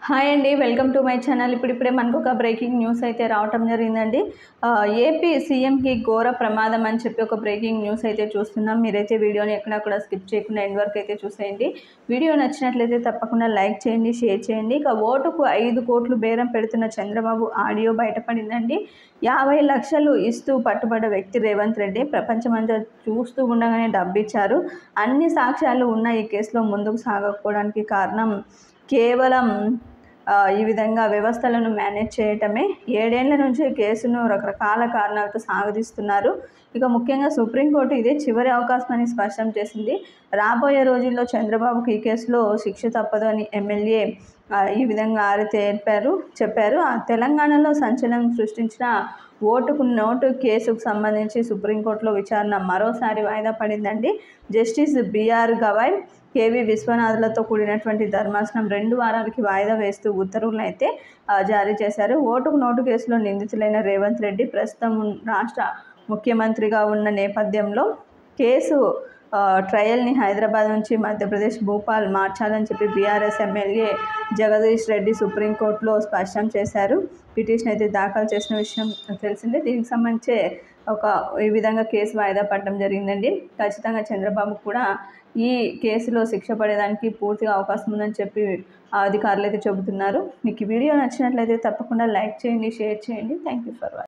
Hi అండి, welcome to my channel. ఇప్పుడిప్పుడే మనకు ఒక బ్రేకింగ్ న్యూస్ అయితే రావటం జరిగిందండి. ఏపీ సీఎంకి ఘోర ప్రమాదం అని చెప్పి ఒక బ్రేకింగ్ న్యూస్ అయితే చూస్తున్నాం. మీరైతే వీడియోని ఎక్కడా కూడా స్కిప్ చేయకుండా ఎండ్ వరకు అయితే చూసేయండి. వీడియో నచ్చినట్లయితే తప్పకుండా లైక్ చేయండి, షేర్ చేయండి. ఇక ఓటుకు 5 కోట్లు బేరం పెడుతున్న చంద్రబాబు ఆడియో బయటపడిందండి. 50 లక్షలు ఇస్తూ పట్టుబడ్డ వ్యక్తి రేవంత్ రెడ్డి. ప్రపంచమంతా చూస్తూ ఉండగానే డబ్బిచ్చారు. అన్ని సాక్ష్యాలు ఉన్న ఈ కేసులో ముందుకు సాగకపోవడానికి కారణం కేవలం ఈ విధంగా వ్యవస్థలను మేనేజ్ చేయటమే. 7 ఏళ్ల నుంచి కేసును రకరకాల కారణాలతో సాగదీస్తున్నారు. ఇక ముఖ్యంగా సుప్రీంకోర్టు ఇదే చివరి అవకాశం అని స్పష్టం చేసింది. రాబోయే రోజుల్లో చంద్రబాబుకి ఈ కేసులో శిక్ష తప్పదు అని ఎమ్మెల్యే ఈ విధంగా చెప్పారు. తెలంగాణలో సంచలనం సృష్టించిన ఓటుకు నోటు కేసుకు సంబంధించి సుప్రీంకోర్టులో విచారణ మరోసారి వాయిదా పడిందండి. జస్టిస్ బిఆర్ గవాయ్, కేవి విశ్వనాథ్లతో కూడినటువంటి ధర్మాసనం 2 వారాలకి వాయిదా వేస్తూ ఉత్తర్వులను అయితే జారీ చేశారు. ఓటుకు నోటు కేసులో నిందితులైన రేవంత్ రెడ్డి ప్రస్తుతం రాష్ట్ర ముఖ్యమంత్రిగా ఉన్న నేపథ్యంలో కేసు ట్రయల్ని హైదరాబాద్ నుంచి మధ్యప్రదేశ్ భోపాల్ మార్చాలని చెప్పి బీఆర్ఎస్ ఎమ్మెల్యే జగదీష్ రెడ్డి సుప్రీంకోర్టులో స్పష్టం చేశారు. పిటిషన్ అయితే దాఖలు చేసిన విషయం తెలిసిందే. దీనికి సంబంధించి ఈ విధంగా కేసు వాయిదా పడడం జరిగిందండి. ఖచ్చితంగా చంద్రబాబు కూడా ఈ కేసులో శిక్ష పడేదానికి పూర్తిగా అవకాశం ఉందని చెప్పి అధికారులు అయితే చెబుతున్నారు. మీకు ఈ వీడియో నచ్చినట్లయితే తప్పకుండా లైక్ చేయండి, షేర్ చేయండి. Thank you for watching.